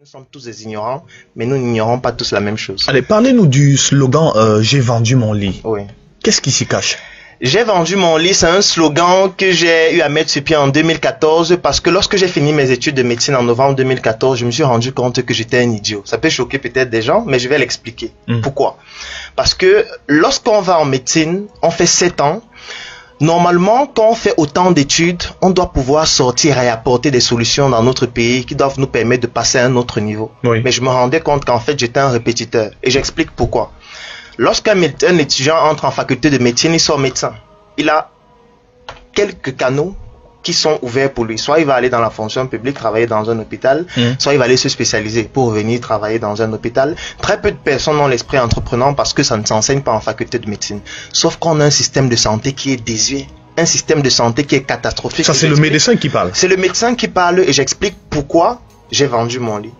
Nous sommes tous des ignorants, mais nous n'ignorons pas tous la même chose. Allez, parlez-nous du slogan « J'ai vendu mon lit ». Oui. Qu'est-ce qui s'y cache? J'ai vendu mon lit, c'est un slogan que j'ai eu à mettre sur pied en 2014 parce que lorsque j'ai fini mes études de médecine en novembre 2014, je me suis rendu compte que j'étais un idiot. Ça peut choquer peut-être des gens, mais je vais l'expliquer. Pourquoi? Parce que lorsqu'on va en médecine, on fait 7 ans. Normalement, quand on fait autant d'études, on doit pouvoir sortir et apporter des solutions dans notre pays qui doivent nous permettre de passer à un autre niveau. Oui. Mais je me rendais compte qu'en fait, j'étais un répétiteur. Et j'explique pourquoi. Lorsqu'un étudiant entre en faculté de médecine, il sort médecin. Il a quelques canaux qui sont ouverts pour lui. Soit il va aller dans la fonction publique, travailler dans un hôpital, soit il va aller se spécialiser pour venir travailler dans un hôpital. Très peu de personnes ont l'esprit entreprenant parce que ça ne s'enseigne pas en faculté de médecine. Sauf qu'on a un système de santé qui est désuet, un système de santé qui est catastrophique. Ça, c'est le médecin qui parle. C'est le médecin qui parle et j'explique pourquoi j'ai vendu mon lit.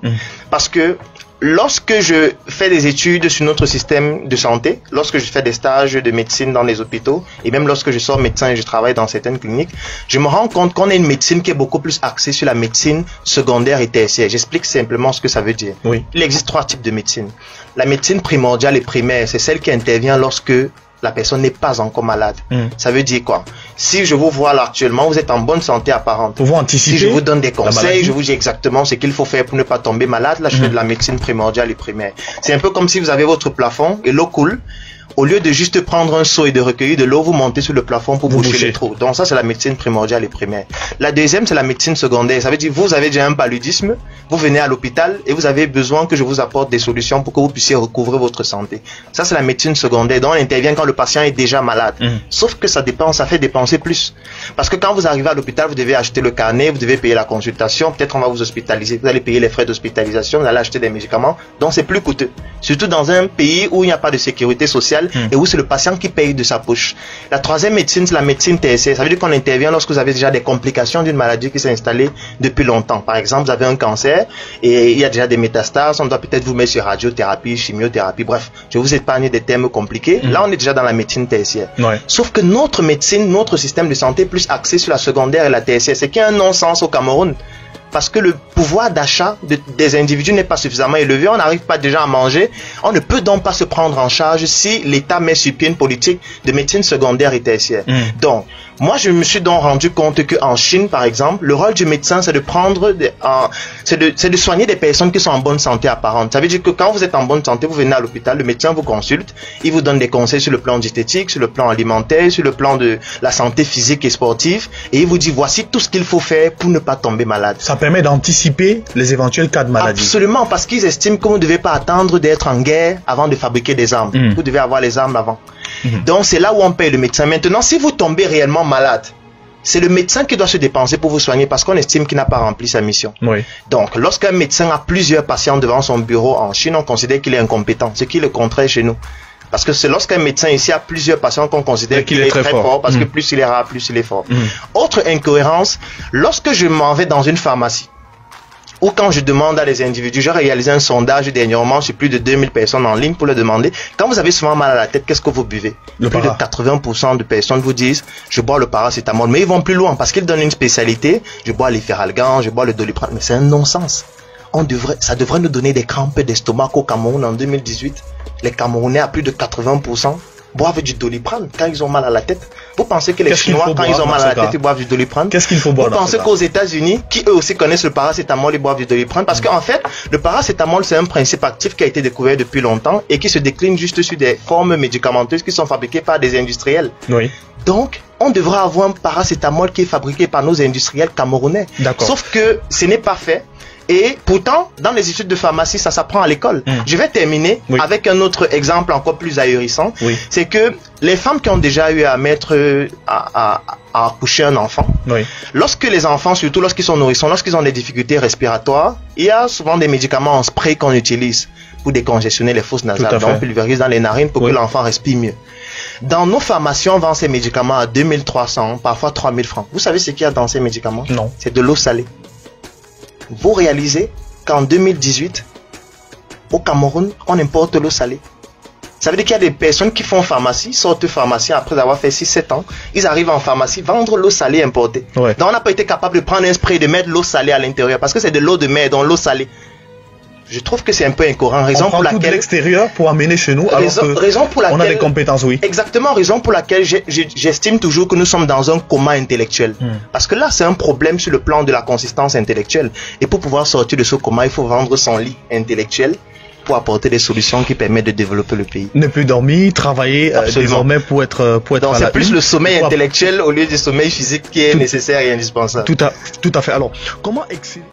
Parce que lorsque je fais des études sur notre système de santé, lorsque je fais des stages de médecine dans les hôpitaux, et même lorsque je sors médecin et je travaille dans certaines cliniques, je me rends compte qu'on a une médecine qui est beaucoup plus axée sur la médecine secondaire et tertiaire. J'explique simplement ce que ça veut dire. Oui. Il existe 3 types de médecine. La médecine primordiale et primaire, c'est celle qui intervient lorsque la personne n'est pas encore malade. Ça veut dire quoi? Si je vous vois là actuellement, vous êtes en bonne santé apparente. Pour vous anticiper. Si je vous donne des conseils, je vous dis exactement ce qu'il faut faire pour ne pas tomber malade. Là, je fais de la médecine primordiale et primaire. C'est un peu comme si vous avez votre plafond et l'eau coule. Au lieu de juste prendre un seau et de recueillir de l'eau, vous montez sur le plafond pour boucher les trous. Donc ça, c'est la médecine primordiale et primaire. La deuxième, c'est la médecine secondaire. Ça veut dire vous avez déjà un paludisme, vous venez à l'hôpital et vous avez besoin que je vous apporte des solutions pour que vous puissiez recouvrer votre santé. Ça, c'est la médecine secondaire. Donc on intervient quand le patient est déjà malade. Sauf que ça fait dépenser plus. Parce que quand vous arrivez à l'hôpital, vous devez acheter le carnet, vous devez payer la consultation, peut-être on va vous hospitaliser, vous allez payer les frais d'hospitalisation, vous allez acheter des médicaments. Donc c'est plus coûteux. Surtout dans un pays où il n'y a pas de sécurité sociale et où c'est le patient qui paye de sa poche. La troisième médecine, c'est la médecine tertiaire. Ça veut dire qu'on intervient lorsque vous avez déjà des complications d'une maladie qui s'est installée depuis longtemps. Par exemple, vous avez un cancer et il y a déjà des métastases. On doit peut-être vous mettre sur radiothérapie, chimiothérapie. Bref, je vous épargne des termes compliqués. Là, on est déjà dans la médecine tertiaire. Ouais. Sauf que notre médecine, notre système de santé est plus axé sur la secondaire et la tertiaire. C'est qu'il y a un non-sens au Cameroun. Parce que le pouvoir d'achat des individus n'est pas suffisamment élevé, on n'arrive pas déjà à manger, on ne peut donc pas se prendre en charge si l'État met sur pied une politique de médecine secondaire et tertiaire. Donc, moi je me suis donc rendu compte qu'en Chine, par exemple, le rôle du médecin c'est de soigner des personnes qui sont en bonne santé apparente. Ça veut dire que quand vous êtes en bonne santé, vous venez à l'hôpital, le médecin vous consulte, il vous donne des conseils sur le plan diététique, sur le plan alimentaire, sur le plan de la santé physique et sportive, et il vous dit voici tout ce qu'il faut faire pour ne pas tomber malade. Ça permet d'anticiper les éventuels cas de maladie. Absolument, parce qu'ils estiment que vous ne devez pas attendre d'être en guerre avant de fabriquer des armes. Vous devez avoir les armes avant. Donc c'est là où on paye le médecin. Maintenant, si vous tombez réellement malade, c'est le médecin qui doit se dépenser pour vous soigner parce qu'on estime qu'il n'a pas rempli sa mission. Oui. Donc, lorsqu'un médecin a plusieurs patients devant son bureau en Chine, on considère qu'il est incompétent, ce qui est le contraire chez nous. Parce que c'est lorsqu'un médecin ici a plusieurs patients qu'on considère qu'il est très fort parce que plus il est rare, plus il est fort. Autre incohérence, lorsque je m'en vais dans une pharmacie, ou quand je demande à des individus, j'ai réalisé un sondage dernièrement sur plus de 2000 personnes en ligne pour leur demander, quand vous avez souvent mal à la tête, qu'est-ce que vous buvez? Plus de 80% de personnes vous disent, je bois le paracétamol. Mais ils vont plus loin parce qu'ils donnent une spécialité, je bois l'Efferalgan, je bois le Doliprane. Mais c'est un non-sens. Ça devrait nous donner des crampes d'estomac au Cameroun en 2018. Les Camerounais à plus de 80% boivent du Doliprane quand ils ont mal à la tête. Vous pensez que les Chinois, quand ils ont mal à la tête, ils boivent du Doliprane? Qu'est-ce qu'il faut boire? Vous pensez qu'aux États-Unis, qui eux aussi connaissent le paracétamol, ils boivent du Doliprane? Parce qu'en fait, le paracétamol, c'est un principe actif qui a été découvert depuis longtemps et qui se décline juste sur des formes médicamenteuses qui sont fabriquées par des industriels. Oui. Donc, on devrait avoir un paracétamol qui est fabriqué par nos industriels camerounais. Sauf que ce n'est pas fait. Et pourtant, dans les études de pharmacie, ça s'apprend à l'école. Je vais terminer avec un autre exemple encore plus ahurissant. C'est que les femmes qui ont déjà eu à accoucher un enfant, lorsque les enfants, surtout lorsqu'ils sont nourrissons, lorsqu'ils ont des difficultés respiratoires, il y a souvent des médicaments en spray qu'on utilise pour décongestionner les fosses nasales. Donc on pulvérise dans les narines pour que l'enfant respire mieux. Dans nos pharmacies, on vend ces médicaments à 2300, parfois 3000 francs. Vous savez ce qu'il y a dans ces médicaments? Non. C'est de l'eau salée. Vous réalisez qu'en 2018, au Cameroun, on importe l'eau salée. Ça veut dire qu'il y a des personnes qui font pharmacie, sortent de pharmacie après avoir fait 6-7 ans, ils arrivent en pharmacie, vendre l'eau salée importée. Donc on n'a pas été capable de prendre un spray et de mettre l'eau salée à l'intérieur parce que c'est de l'eau de mer, donc l'eau salée. Je trouve que c'est un peu incohérent. On prend tout de l'extérieur pour amener chez nous, raison pour laquelle on a des compétences, oui. Exactement, raison pour laquelle j'estime toujours que nous sommes dans un coma intellectuel. Parce que là, c'est un problème sur le plan de la consistance intellectuelle. Et pour pouvoir sortir de ce coma, il faut vendre son lit intellectuel pour apporter des solutions qui permettent de développer le pays. Ne plus dormir, travailler désormais pour être Donc c'est plus le sommeil intellectuel au lieu du sommeil physique qui est nécessaire et indispensable. Tout à fait. Alors, comment exceller